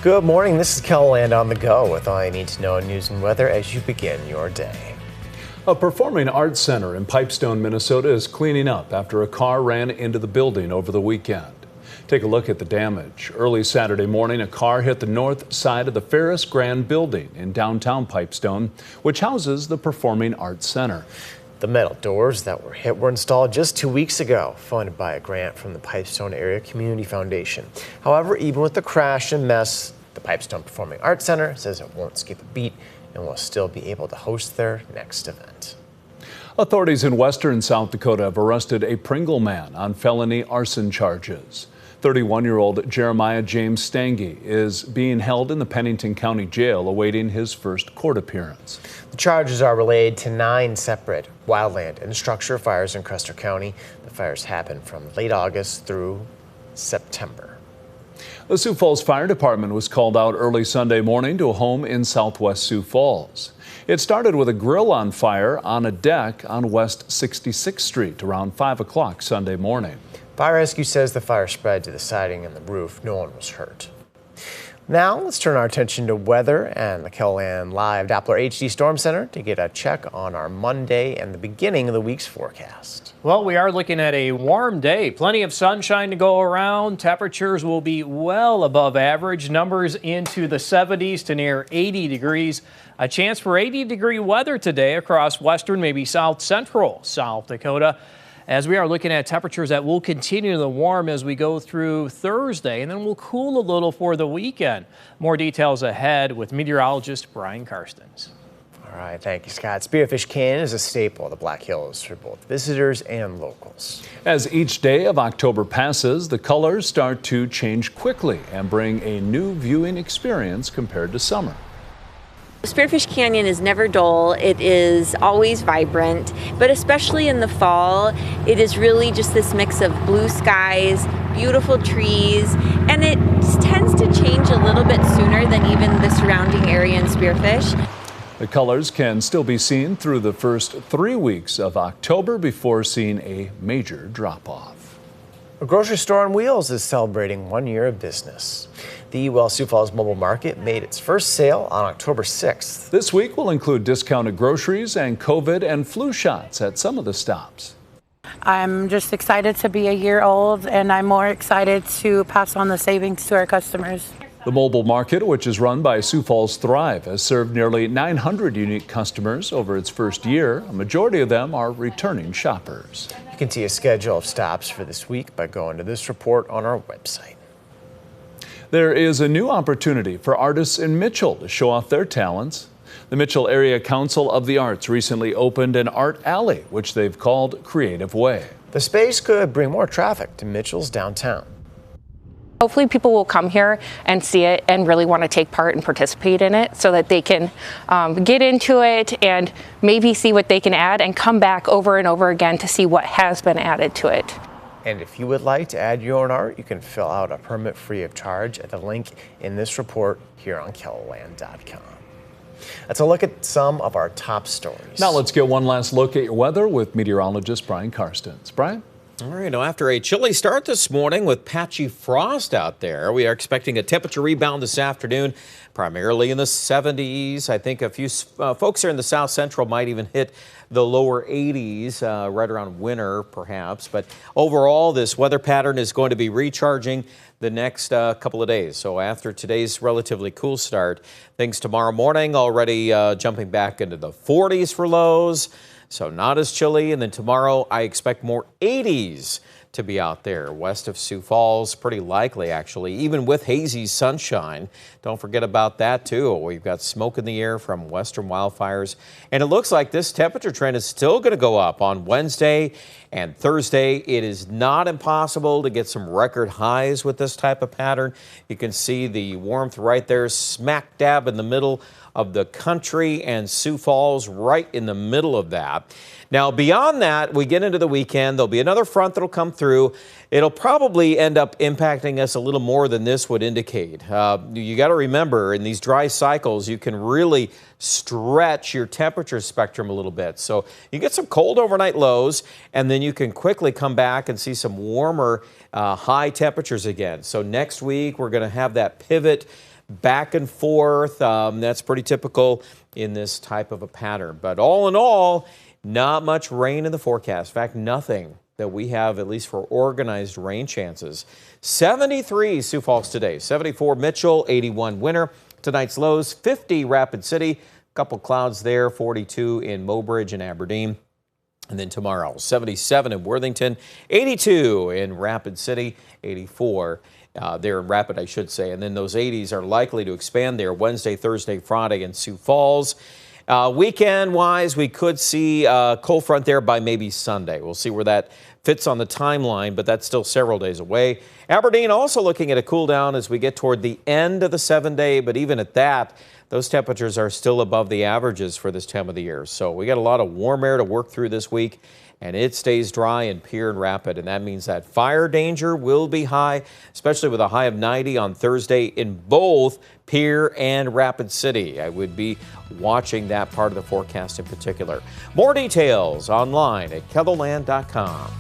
Good morning. This is KELOLAND On the Go with all you need to know in news and weather as you begin your day. A performing arts center in Pipestone, Minnesota is cleaning up after a car ran into the building over the weekend. Take a look at the damage. Early Saturday morning, a car hit the north side of the Ferris Grand building in downtown Pipestone, which houses the Performing Arts Center. The metal doors that were hit were installed just 2 weeks ago, funded by a grant from the Pipestone Area Community Foundation. However, even with the crash and mess, the Pipestone Performing Arts Center says it won't skip a beat and will still be able to host their next event. Authorities in western South Dakota have arrested a Pringle man on felony arson charges. 31-year-old Jeremiah James Stange is being held in the Pennington County Jail awaiting his first court appearance. The charges are related to 9 separate wildland and structure fires in Custer County. The fires happened from late August through September. The Sioux Falls Fire Department was called out early Sunday morning to a home in southwest Sioux Falls. It started with a grill on fire on a deck on West 66th Street around 5 o'clock Sunday morning. Fire rescue says the fire spread to the siding and the roof. No one was hurt. Now let's turn our attention to weather and the KELOLAND Live Doppler HD Storm Center to get a check on our Monday and the beginning of the week's forecast. Well, we are looking at a warm day. Plenty of sunshine to go around. Temperatures will be well above average. Numbers into the 70s to near 80 degrees. A chance for 80-degree weather today across western, maybe south central South Dakota, as we are looking at temperatures that will continue to warm as we go through Thursday, and then we'll cool a little for the weekend. More details ahead with meteorologist Brian Karstens. All right, thank you, Scott. Spearfish Canyon is a staple of the Black Hills for both visitors and locals. As each day of October passes, the colors start to change quickly and bring a new viewing experience compared to summer. Spearfish Canyon is never dull. It is always vibrant, but especially in the fall, it is really just this mix of blue skies, beautiful trees, and it tends to change a little bit sooner than even the surrounding area in Spearfish. The colors can still be seen through the first 3 weeks of October before seeing a major drop-off. A grocery store on wheels is celebrating 1 year of business. The Sioux Falls Mobile Market made its first sale on October 6th. This week will include discounted groceries and COVID and flu shots at some of the stops. I'm just excited to be a year old, and I'm more excited to pass on the savings to our customers. The mobile market, which is run by Sioux Falls Thrive, has served nearly 900 unique customers over its first year. A majority of them are returning shoppers. You can see a schedule of stops for this week by going to this report on our website. There is a new opportunity for artists in Mitchell to show off their talents. The Mitchell Area Council of the Arts recently opened an art alley, which they've called Creative Way. The space could bring more traffic to Mitchell's downtown. Hopefully people will come here and see it and really want to take part and participate in it so that they can get into it and maybe see what they can add and come back over and over again to see what has been added to it. And if you would like to add your own art, you can fill out a permit free of charge at the link in this report here on KELOLAND.com. Let's look at some of our top stories. Now let's get one last look at your weather with meteorologist Brian Karstens. Brian? All right, now after a chilly start this morning with patchy frost out there, we are expecting a temperature rebound this afternoon, primarily in the 70s. I think a few folks here in the south central might even hit the lower 80s right around winter, perhaps. But overall, this weather pattern is going to be recharging the next couple of days. So after today's relatively cool start, things tomorrow morning already jumping back into the 40s for lows. So not as chilly, and then tomorrow I expect more 80s to be out there west of Sioux Falls, pretty likely actually, even with hazy sunshine. Don't forget about that too. We've got smoke in the air from western wildfires, and it looks like this temperature trend is still going to go up on Wednesday and Thursday. It is not impossible to get some record highs with this type of pattern. You can see the warmth right there smack dab in the middle of the country, and Sioux Falls right in the middle of that. Now, beyond that, we get into the weekend. There'll be another front that'll come through. It'll probably end up impacting us a little more than this would indicate. You got to remember, in these dry cycles, you can really stretch your temperature spectrum a little bit. So you get some cold overnight lows, and then you can quickly come back and see some warmer high temperatures again. So next week, we're going to have that pivot back and forth. That's pretty typical in this type of a pattern. But all in all, not much rain in the forecast. In fact, nothing that we have, at least for organized rain chances. 73 Sioux Falls today, 74 Mitchell, 81 Winter. Tonight's lows, 50 Rapid City, couple clouds there, 42 in Mobridge and Aberdeen. And then tomorrow, 77 in Worthington, 82 in Rapid City, 84 there in Rapid, I should say. And then those 80s are likely to expand there Wednesday, Thursday, Friday in Sioux Falls. Weekend-wise, we could see a cold front there by maybe Sunday. We'll see where that fits on the timeline, but that's still several days away. Aberdeen also looking at a cool down as we get toward the end of the 7-day, but even at that, those temperatures are still above the averages for this time of the year. So we got a lot of warm air to work through this week, and it stays dry in Pierre and Rapid, and that means that fire danger will be high, especially with a high of 90 on Thursday in both Pierre and Rapid City. I would be watching that part of the forecast in particular. More details online at KELOLAND.com.